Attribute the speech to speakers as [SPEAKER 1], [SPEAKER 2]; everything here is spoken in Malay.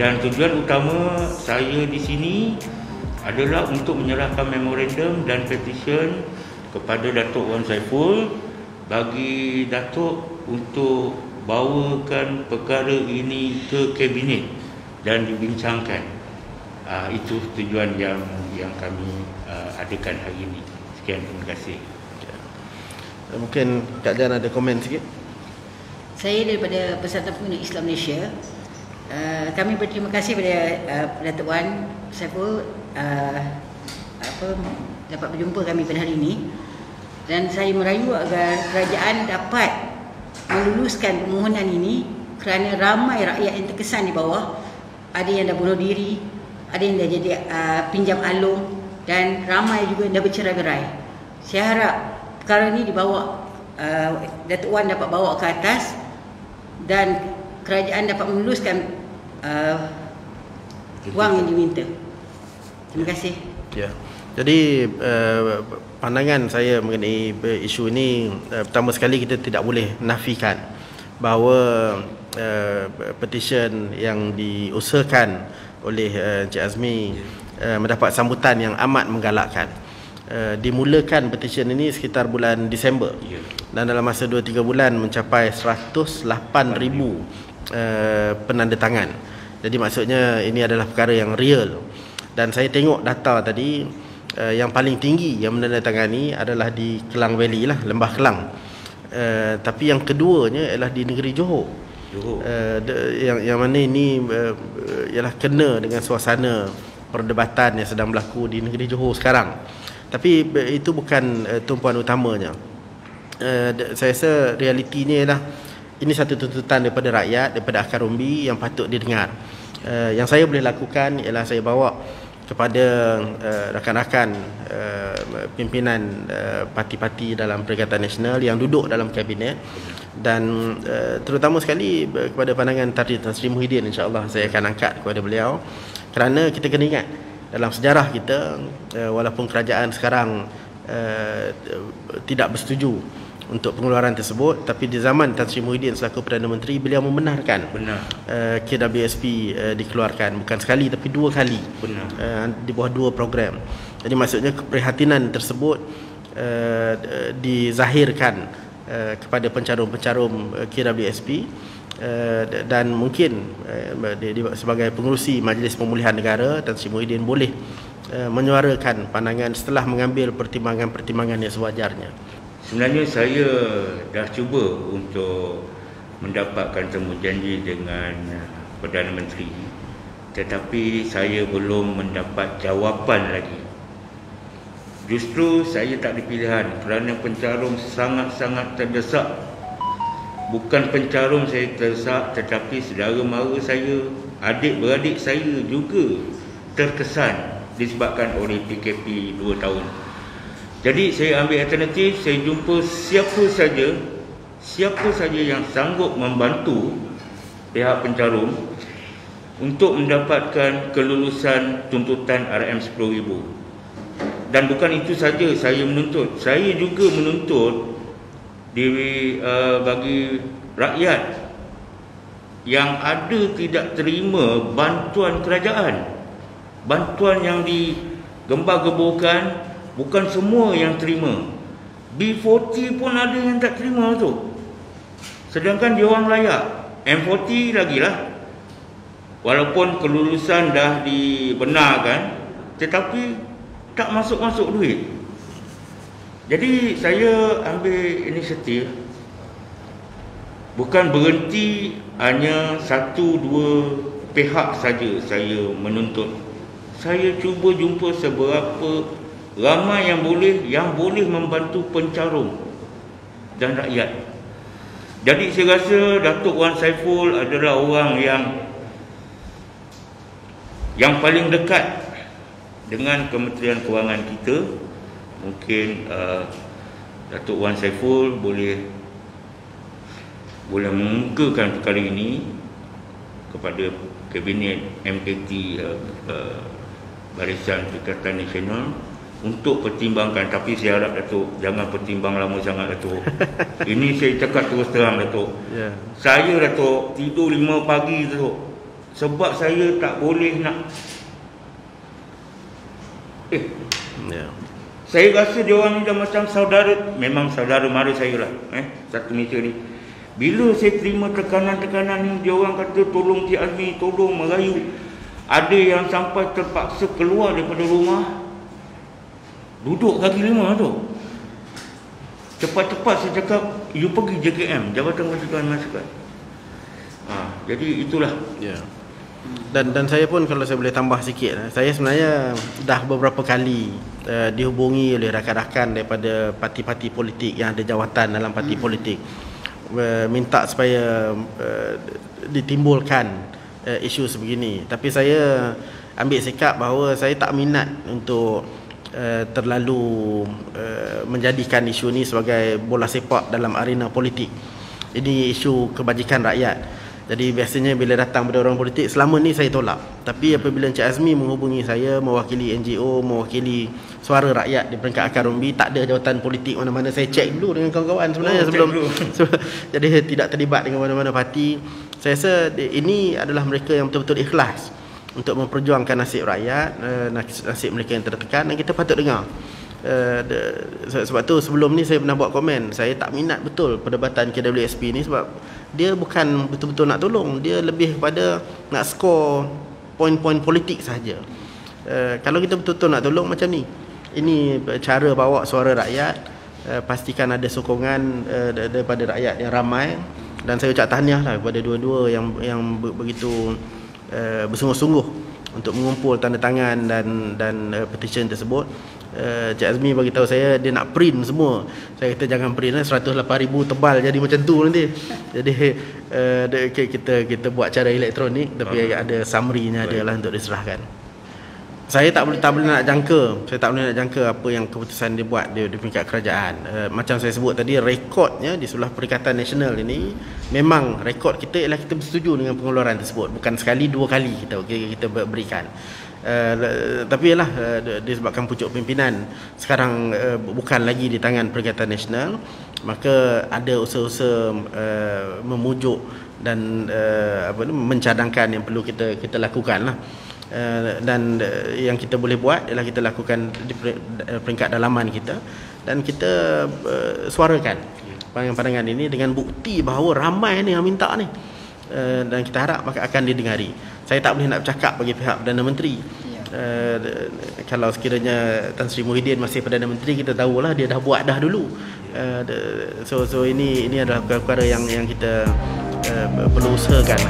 [SPEAKER 1] Dan tujuan utama saya di sini adalah untuk menyerahkan memorandum dan petition kepada Datuk Wan Saiful bagi Datuk untuk bawakan perkara ini ke Kabinet dan dibincangkan. Itu tujuan yang kami adakan hari ini. Sekian, terima kasih.
[SPEAKER 2] Mungkin Kak Jan ada komen sikit.
[SPEAKER 3] Saya daripada Persatuan Pengguna Islam Malaysia. Kami berterima kasih kepada Datuk Wan Saiful dapat berjumpa kami pada hari ini, dan saya merayu agar kerajaan dapat meluluskan permohonan ini kerana ramai rakyat yang terkesan di bawah. Ada yang dah bunuh diri, ada yang dah jadi pinjam alung, dan ramai juga yang dah bercerai-berai. Saya harap perkara ini dibawa, Datuk Wan dapat bawa ke atas dan kerajaan dapat meluluskan wang yang diminta. Terima kasih.
[SPEAKER 2] Ya. Jadi pandangan saya mengenai isu ini, pertama sekali kita tidak boleh nafikan bahawa petition yang diusahakan oleh Encik Azmi mendapat sambutan yang amat menggalakkan. Dimulakan petition ini sekitar bulan Disember, dan dalam masa 2-3 bulan mencapai 108,000 penandatangan. Jadi maksudnya ini adalah perkara yang real. Dan saya tengok data tadi, yang paling tinggi yang menandatangani adalah di Kelang Valley lah, Lembah Kelang. Tapi yang keduanya ialah di negeri Johor. Yang mana ini ialah kena dengan suasana perdebatan yang sedang berlaku di negeri Johor sekarang. Tapi itu bukan tumpuan utamanya. Saya rasa realitinya ialah ini satu tuntutan daripada rakyat, daripada akar umbi yang patut didengar. Yang saya boleh lakukan ialah saya bawa kepada rakan-rakan pimpinan parti-parti dalam Perikatan Nasional yang duduk dalam kabinet, dan terutama sekali kepada pandangan Tan Sri Muhyiddin, insya-Allah saya akan angkat kepada beliau, kerana kita kena ingat dalam sejarah kita, walaupun kerajaan sekarang tidak bersetuju untuk pengeluaran tersebut, tapi di zaman Tan Sri Muhyiddin selaku Perdana Menteri, beliau membenarkan KWSP dikeluarkan, bukan sekali tapi 2 kali. Di bawah 2 program. Jadi maksudnya keprihatinan tersebut dizahirkan kepada pencarum-pencarum KWSP, dan mungkin sebagai pengerusi Majlis Pemulihan Negara, Tan Sri Muhyiddin boleh menyuarakan pandangan setelah mengambil pertimbangan-pertimbangan yang sewajarnya.
[SPEAKER 1] Sebenarnya saya dah cuba untuk mendapatkan temu janji dengan Perdana Menteri, tetapi saya belum mendapat jawapan lagi. Justru saya tak ada pilihan kerana pencarum sangat-sangat terdesak. Bukan pencarum saya terdesak, tetapi saudara mara saya, adik-beradik saya juga terkesan disebabkan oleh PKP 2 tahun. Jadi saya ambil alternatif, saya jumpa siapa saja yang sanggup membantu pihak pencarum untuk mendapatkan kelulusan tuntutan RM10,000. Dan bukan itu saja saya menuntut, saya juga menuntut bagi rakyat yang ada tidak terima bantuan kerajaan, bantuan yang digembar-geborkan. Bukan semua yang terima. B40 pun ada yang tak terima tu. Sedangkan dia orang layak. M40 lagilah. Walaupun kelulusan dah dibenarkan, tetapi tak masuk-masuk duit. Jadi saya ambil inisiatif, bukan berhenti hanya 1-2 pihak saja saya menuntut. Saya cuba jumpa seberapa ramai yang boleh membantu pencarum dan rakyat. Jadi saya rasa Datuk Wan Saiful adalah orang yang paling dekat dengan Kementerian Kewangan kita. Mungkin Datuk Wan Saiful boleh mengemukakan perkara ini kepada Kabinet MKT Barisan Perikatan Nasional untuk pertimbangkan. Tapi saya harap Datuk jangan pertimbang lama sangat, Datuk. Ini saya cakap terus terang, Datuk. Saya, Datuk, tidur 5 pagi, Datuk. Sebab saya tak boleh nak saya rasa dia orang ni dah macam saudara, memang saudara mara saya lah, satu meja ni. Bila saya terima tekanan-tekanan ni, dia orang kata tolong Cik Azmi, tolong, merayu. Ada yang sampai terpaksa keluar daripada rumah, duduk kaki lima tu. Cepat-cepat saya cakap, you pergi JKM, Jabatan Kesudahan Masyarakat. Jadi itulah.
[SPEAKER 2] Dan saya pun kalau saya boleh tambah sikit, saya sebenarnya dah beberapa kali dihubungi oleh rakan-rakan daripada parti-parti politik yang ada jawatan dalam parti politik, minta supaya ditimbulkan isu sebegini. Tapi saya ambil sikap bahawa saya tak minat untuk terlalu menjadikan isu ni sebagai bola sepak dalam arena politik. Ini isu kebajikan rakyat. Jadi biasanya bila datang pada orang politik, selama ni saya tolak. Tapi apabila Encik Azmi menghubungi saya, mewakili NGO, mewakili suara rakyat di peringkat akar umbi, tak ada jawatan politik mana-mana, saya cek dulu dengan kawan-kawan sebenarnya sebelum jadi tidak terlibat dengan mana-mana parti. Saya rasa ini adalah mereka yang betul-betul ikhlas untuk memperjuangkan nasib rakyat, nasib mereka yang tertekan, dan kita patut dengar. Sebab tu sebelum ni saya pernah buat komen, saya tak minat betul perdebatan KWSP ni, sebab dia bukan betul-betul nak tolong, dia lebih kepada nak skor poin-poin politik sahaja. Kalau kita betul-betul nak tolong macam ni, ini cara bawa suara rakyat, pastikan ada sokongan daripada rakyat yang ramai. Dan saya ucap tahniah lah kepada dua-dua yang begitu bersungguh-sungguh untuk mengumpul tanda tangan dan petition tersebut. Cik Azmi bagi tahu saya dia nak print semua. Saya kata jangan print 108,000 tebal jadi macam tu nanti. Jadi kita buat cara elektronik, tapi ada summary-nya dia lah untuk diserahkan. Saya tak boleh nak jangka apa yang keputusan dia buat di peringkat kerajaan. Macam saya sebut tadi, rekodnya di sebelah Perikatan Nasional ini, memang rekod kita ialah kita bersetuju dengan pengeluaran tersebut. Bukan sekali, dua kali kita berikan. Tapi ialah disebabkan pucuk pimpinan sekarang bukan lagi di tangan Perikatan Nasional, maka ada usaha-usaha memujuk dan mencadangkan yang perlu kita lakukan lah. Dan yang kita boleh buat ialah kita lakukan di peringkat dalaman kita, dan kita suarakan pandangan-pandangan ini dengan bukti bahawa ramai ni yang minta ni, dan kita harap akan didengari. Saya tak boleh nak bercakap bagi pihak Perdana Menteri. Kalau sekiranya Tan Sri Muhyiddin masih Perdana Menteri, kita tahulah dia dah buat dah dulu. So ini adalah perkara yang kita perlu usahakan.